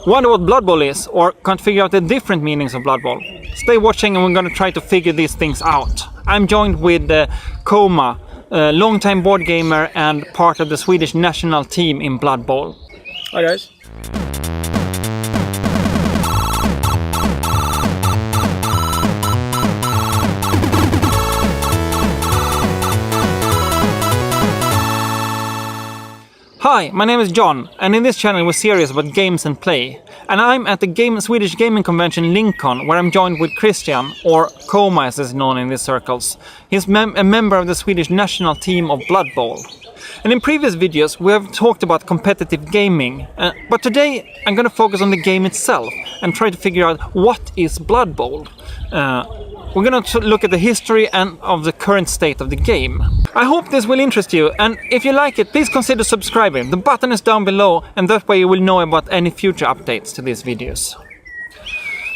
Wonder what Blood Ball is, or can't figure out the different meanings of Blood Ball? Stay watching and we're gonna try to figure these things out. I'm joined with Coma, a long-time board gamer and part of the Swedish national team in Blood Bowl. Hi guys. Hi, my name is Jon, and in this channel we're serious about games and play. And I'm at the Swedish gaming convention Lincoln, where I'm joined with Christian, or Coma as is known in these circles. He's a member of the Swedish national team of Blood Bowl. And in previous videos we have talked about competitive gaming, but today I'm going to focus on the game itself and try to figure out what is Blood Bowl. We're going to look at the history and of the current state of the game. I hope this will interest you, and if you like it, please consider subscribing. The button is down below, and that way you will know about any future updates to these videos.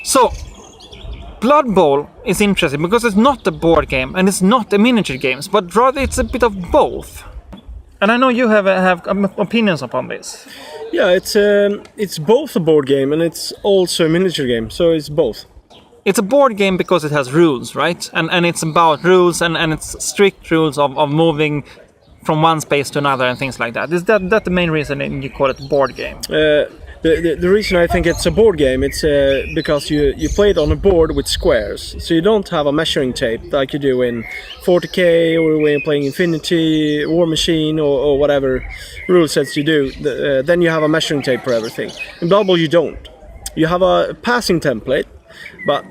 So, Blood Bowl is interesting because it's not a board game and it's not a miniature game, but rather it's a bit of both. And I know you have opinions upon this. Yeah, it's both a board game and it's also a miniature game, so it's both. It's a board game because it has rules, right? And it's about rules and it's strict rules of moving from one space to another and things like that. Is that the main reason you call it a board game? The reason I think it's a board game, it's because you play it on a board with squares. So you don't have a measuring tape like you do in 40K or when you're playing Infinity, War Machine or whatever rule sets you do. Then you have a measuring tape for everything. In Blood Bowl you don't. You have a passing template. But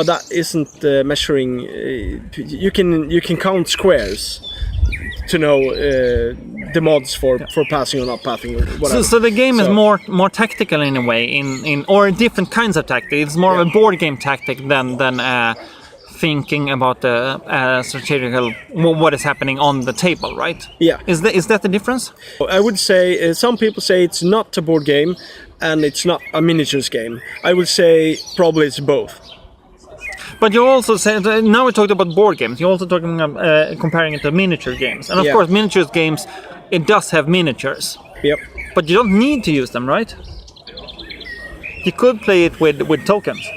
that isn't measuring. You can count squares to know the mods for passing or not passing or whatever. So the game is more tactical in a way, or different kinds of tactic. It's more of a board game tactic than thinking about the strategical what is happening on the table, right? Yeah. Is that the difference? I would say some people say it's not a board game and it's not a miniatures game. I would say probably it's both. But you also say, now we talked about board games, you're also talking about comparing it to miniature games. And of course, miniatures games, it does have miniatures. Yep. But you don't need to use them, right? You could play it with tokens.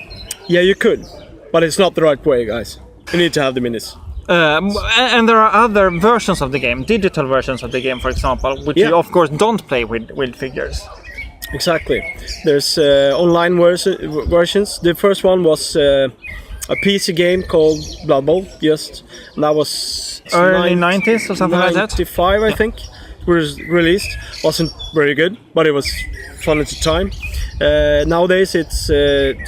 Yeah, you could. But it's not the right way, guys. You need to have the minis. And there are other versions of the game, digital versions of the game, for example, which you of course don't play with figures. Exactly. There's online versions. The first one was a PC game called Blood Bowl, and that was early 90s or something like that. 95, I think, was released. Wasn't very good, but it was fun at the time. Nowadays, it's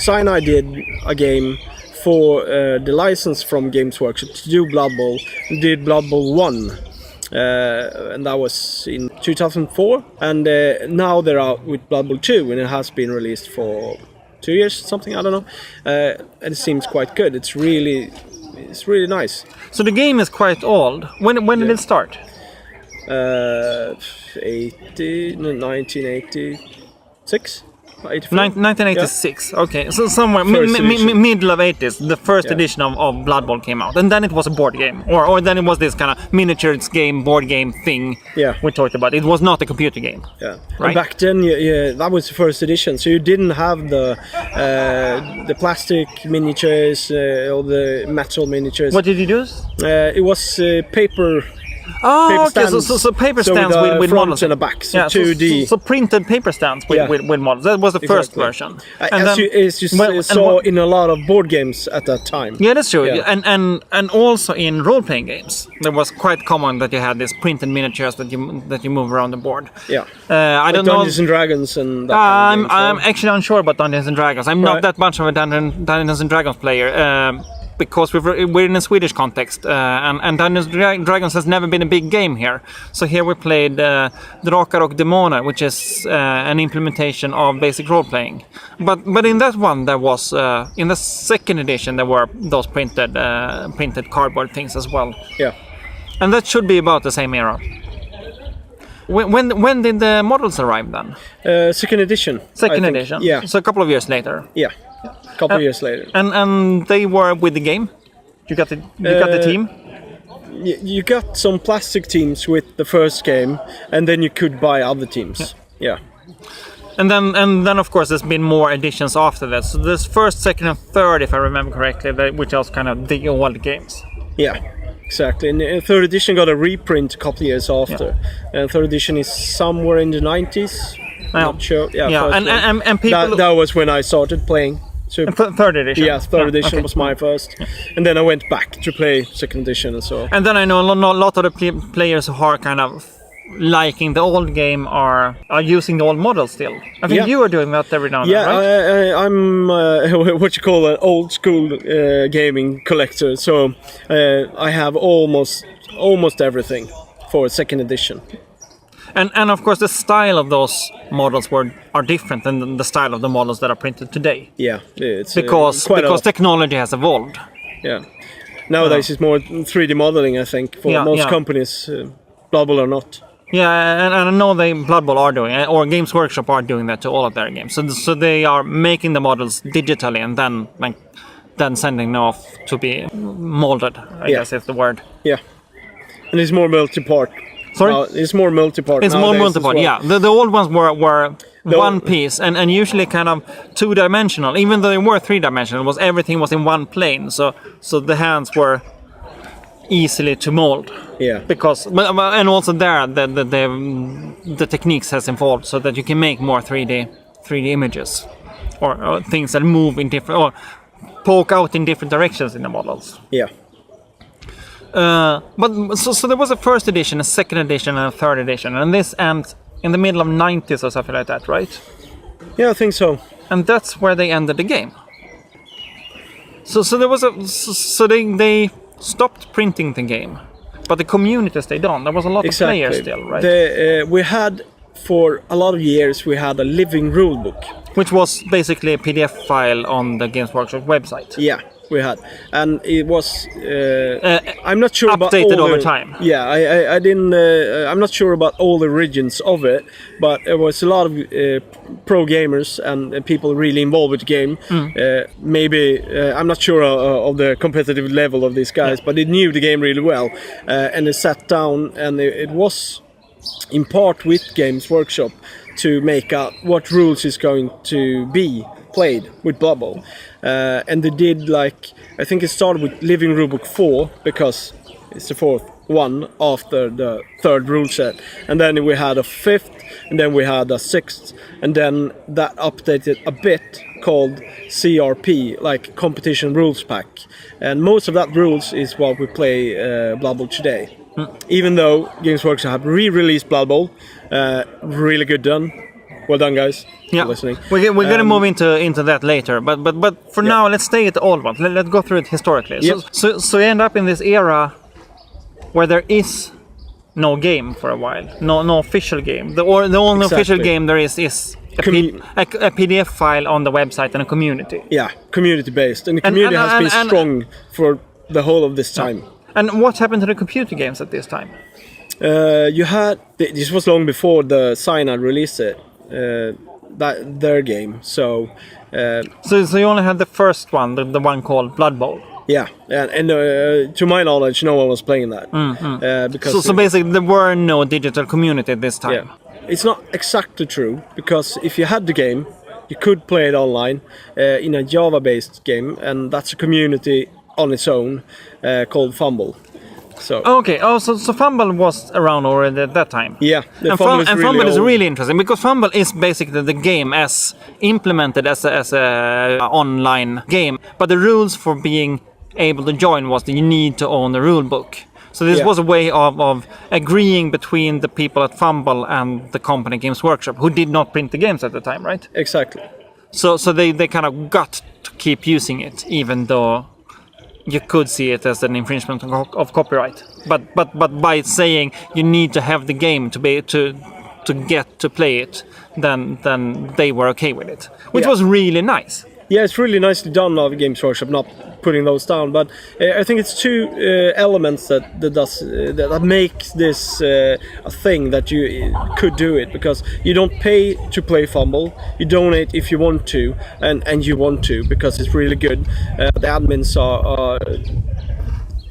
Cyanide did a game for the license from Games Workshop to do Blood Bowl. Did Blood Bowl 1. And that was in 2004, and now they're out with Blood Bowl 2, and it has been released for 2 years, something, I don't know, and it seems quite good. It's really nice. So the game is quite old. When did it start? 1986. 1986, okay, so somewhere middle of 80s, the first edition of Blood Bowl came out, and then it was a board game, or then it was this kind of miniatures game, board game thing we talked about. It was not a computer game. Yeah, right? And back then, that was the first edition, so you didn't have the plastic miniatures or the metal miniatures. What did you use? It was paper. Oh, okay. So paper stands with models and a back. So 2D. So printed paper stands with models. That was the first version. As you saw in a lot of board games at that time. Yeah, that's true. Yeah. And also in role-playing games, there was quite common that you had these printed miniatures that you move around the board. Yeah. I don't know. Dungeons and Dragons and that kind of I'm actually unsure about Dungeons and Dragons. I'm not that much of a Dungeons and Dragons player. Because we're in a Swedish context, and Dungeons & Dragons has never been a big game here. So here we played Drakar och Demoner, which is an implementation of basic role-playing. But in that one, there was in the second edition there were those printed cardboard things as well. Yeah, and that should be about the same era. When did the models arrive then? Second edition. Second edition. Yeah. So a couple of years later. Yeah. A couple of years later. And they were with the game? You got the team? You got some plastic teams with the first game, and then you could buy other teams. Yeah. And then of course there's been more editions after that. So there's first, second, and third, if I remember correctly, which are kind of the old games. Yeah, exactly. And third edition got a reprint a couple of years after. And third edition is somewhere in the 90s. Not sure. Yeah. And people. That was when I started playing. So third edition. Yeah, third edition was my first, and then I went back to play second edition and so. And then I know a lot of the players who are kind of liking the old game are using the old model still. I think you are doing that every now and then, right? Yeah, I'm what you call an old school gaming collector. So I have almost everything for second edition. And of course the style of those models are different than the style of the models that are printed today. Yeah, it's because technology has evolved. Yeah, nowadays it's more 3D modeling, I think, for most companies. Blood Bowl or not. Yeah, and I know Blood Bowl are doing it, or Games Workshop are doing that to all of their games. So they are making the models digitally and then sending them off to be molded, I guess is the word. Yeah, and it's more multi-part. Sorry? It's more multi-part. It's more multi-part, well. Yeah. The old ones were one piece and usually kind of two-dimensional. Even though they were three-dimensional, everything was in one plane. So the hands were easily to mold. Yeah. And also there the techniques has evolved so that you can make more 3D images or things that move in different or poke out in different directions in the models. Yeah. But so there was a first edition, a second edition, and a third edition, and this ends in the middle of 90s or something like that, right? Yeah, I think so. And that's where they ended the game. So there was they stopped printing the game, but the community stayed on. There was a lot of players still, right? We had for a lot of years we had a living rule book, which was basically a PDF file on the Games Workshop website. Yeah. We had, and it was. I'm not sure about updated over time. Yeah, I didn't. I'm not sure about all the origins of it, but there was a lot of pro gamers and people really involved with the game. Maybe I'm not sure of the competitive level of these guys, but they knew the game really well, and they sat down, and it was in part with Games Workshop to make out what rules is going to be played with Blood Bowl. And they did I think it started with Living Rulebook 4 because it's the fourth one after the third rule set, and then we had a fifth, and then we had a sixth, and then that updated a bit called CRP, like Competition Rules Pack, and most of that rules is what we play Blood Bowl today. Even though Games Workshop have re-released Blood Bowl, really good done. Well done, guys. Yeah, listening. We're going to move into that later, but for now, let's stay at the old one. Let's go through it historically. Yep. So you end up in this era where there is no game for a while, no official game. The only official game there is a PDF file on the website and a community. Yeah, community based, and the community has been strong for the whole of this time. And what happened to the computer games at this time? You had this was long before the Cyanide released it. Their game. So you only had the first one, the one called Blood Bowl. Yeah, and to my knowledge, no one was playing that. Because so basically, there were no digital community at this time. Yeah, it's not exactly true because if you had the game, you could play it online in a Java-based game, and that's a community on its own called FUMBBL. So FUMBBL was around already at that time. Yeah, FUMBBL is really interesting because FUMBBL is basically the game as implemented as a online game, but the rules for being able to join was that you need to own the rule book. So this was a way of agreeing between the people at FUMBBL and the company Games Workshop, who did not print the games at the time, right? Exactly. So they kind of got to keep using it, even though you could see it as an infringement of copyright, but by saying you need to have the game to be to get to play it, then they were okay with it, which was really nice. Yeah, it's really nicely done of Games Workshop not putting those down. But I think it's two elements that makes this a thing that you could do it, because you don't pay to play FUMBBL, you donate if you want to, and you want to because it's really good. The admins are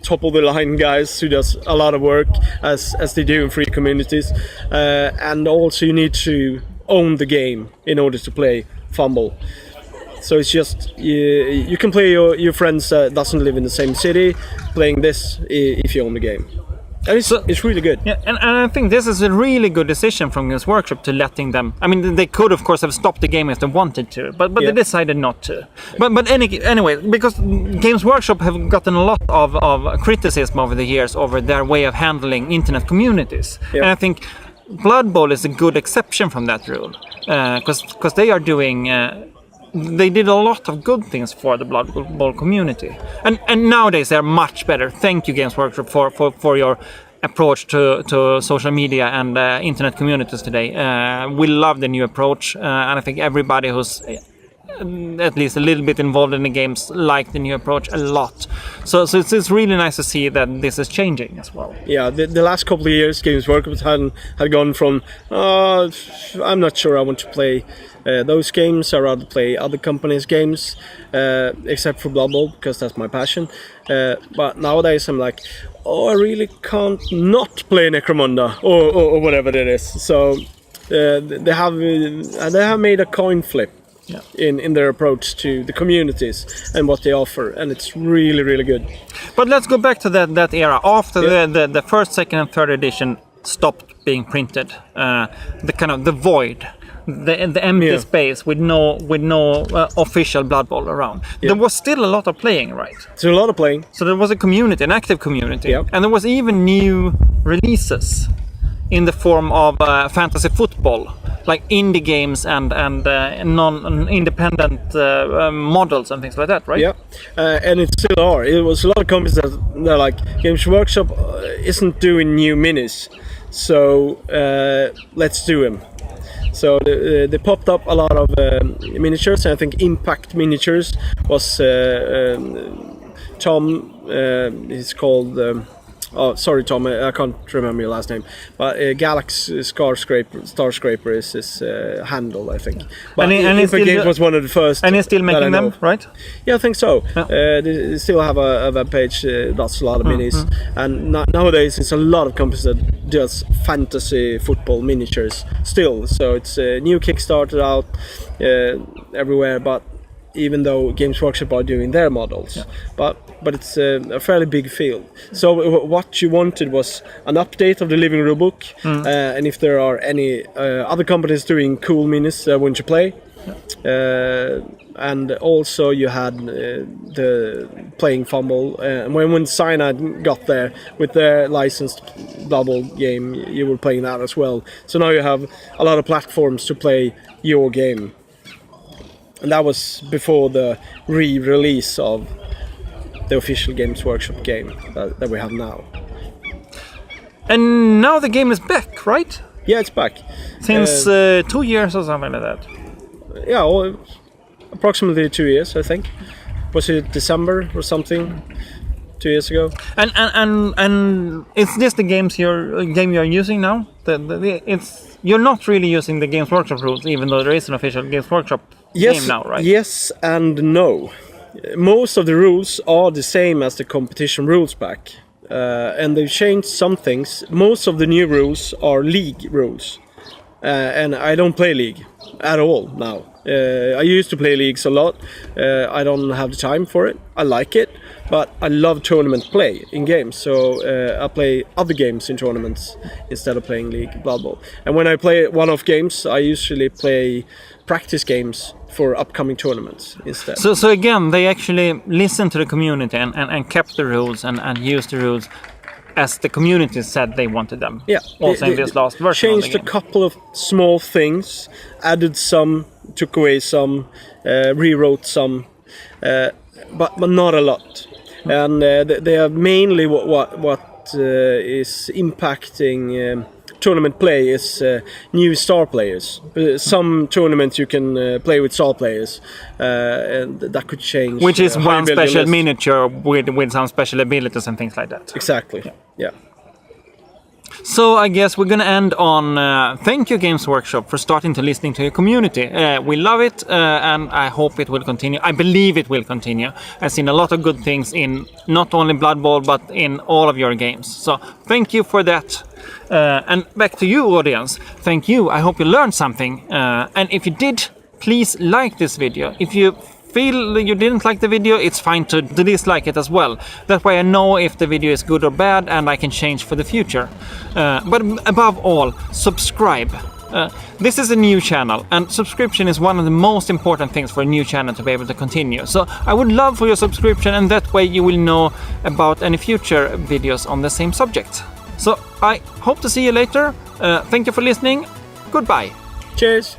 top of the line guys who does a lot of work as they do in free communities, and also you need to own the game in order to play FUMBBL. So it's just you can play your friends that doesn't live in the same city playing this if you own the game. And it's really good. Yeah, and I think this is a really good decision from Games Workshop to letting them. I mean, they could of course have stopped the game if they wanted to, but they decided not to. But anyway, because Games Workshop have gotten a lot of criticism over the years over their way of handling internet communities, and I think Blood Bowl is a good exception from that rule, because they are doing. They did a lot of good things for the Blood Bowl community, and nowadays they're much better. Thank you, Games Workshop, for your approach to social media and internet communities today. We love the new approach, and I think everybody who's at least a little bit involved in the games like the new approach a lot. So it's really nice to see that this is changing as well. Yeah, the last couple of years, Games Workshop had gone from I'm not sure I want to play those games. I'd rather play other companies' games, except for Blood Bowl, because that's my passion. But nowadays I'm like, I really can't not play Necromunda or whatever it is. So they have made a coin flip. Yeah. In their approach to the communities and what they offer, and it's really, really good. But let's go back to that era after the first, second, and third edition stopped being printed. The kind of the void, the empty space with no official Blood Bowl around. Yeah. There was still a lot of playing, right? There's a lot of playing. So there was a community, an active community, and there was even new releases in the form of fantasy football. Like indie games and non-independent models and things like that, right? Yeah, and it still are. It was a lot of companies that they're like, Games Workshop isn't doing new minis, so let's do them. So they popped up a lot of miniatures, and I think Impact Miniatures was Tom. He's called. Sorry, Tom, I can't remember your last name. But Galax Starscraper is his handle, I think. But Impact Games was one of the first. And he's still making them, right? Yeah, I think so. Yeah. They still have a web page that's a lot of minis. And nowadays, it's a lot of companies that does fantasy football miniatures still. So it's a new Kickstarter out everywhere, but even though Games Workshop are doing their models. Yeah. But it's a fairly big field. So what you wanted was an update of the living rulebook, and if there are any other companies doing cool minis want to play. Yeah. And also you had the playing FUMBBL. And when Cyanide got there with their licensed double game, you were playing that as well. So now you have a lot of platforms to play your game. And that was before the re-release of the official Games Workshop game that we have now. And now the game is back, right? Yeah, it's back. Since 2 years or something like that. Yeah, well, approximately 2 years, I think. Was it December or something? 2 years ago. And is this the game you're using now? You're not really using the Games Workshop rules, even though there is an official Games Workshop game now, right? Yes and no. Most of the rules are the same as the competition rules back, and they've changed some things. Most of the new rules are league rules, and I don't play league at all now. I used to play leagues a lot. I don't have the time for it. I like it, but I love tournament play in games, so I play other games in tournaments instead of playing League Blood Bowl. And when I play one-off games, I usually play practice games for upcoming tournaments instead. So again, they actually listened to the community and kept the rules and used the rules as the community said they wanted them. Yeah. Also in this last version. Changed a couple of small things, added some, took away some, rewrote some, but not a lot. And they are mainly what is impacting tournament play is new star players. Some tournaments you can play with star players, and that could change. Which is one special miniature with some special abilities and things like that. Exactly. Yeah. So I guess we're gonna end on thank you Games Workshop for starting to listening to your community. We love it and I hope it will continue. I believe it will continue. I've seen a lot of good things in not only Blood Bowl but in all of your games. So thank you for that. And back to you audience. Thank you. I hope you learned something. And if you did, please like this video. If you feel you didn't like the video, it's fine to dislike it as well. That way I know if the video is good or bad and I can change for the future. But above all, subscribe. This is a new channel and subscription is one of the most important things for a new channel to be able to continue. So I would love for your subscription and that way you will know about any future videos on the same subject. So I hope to see you later. Thank you for listening. Goodbye. Cheers.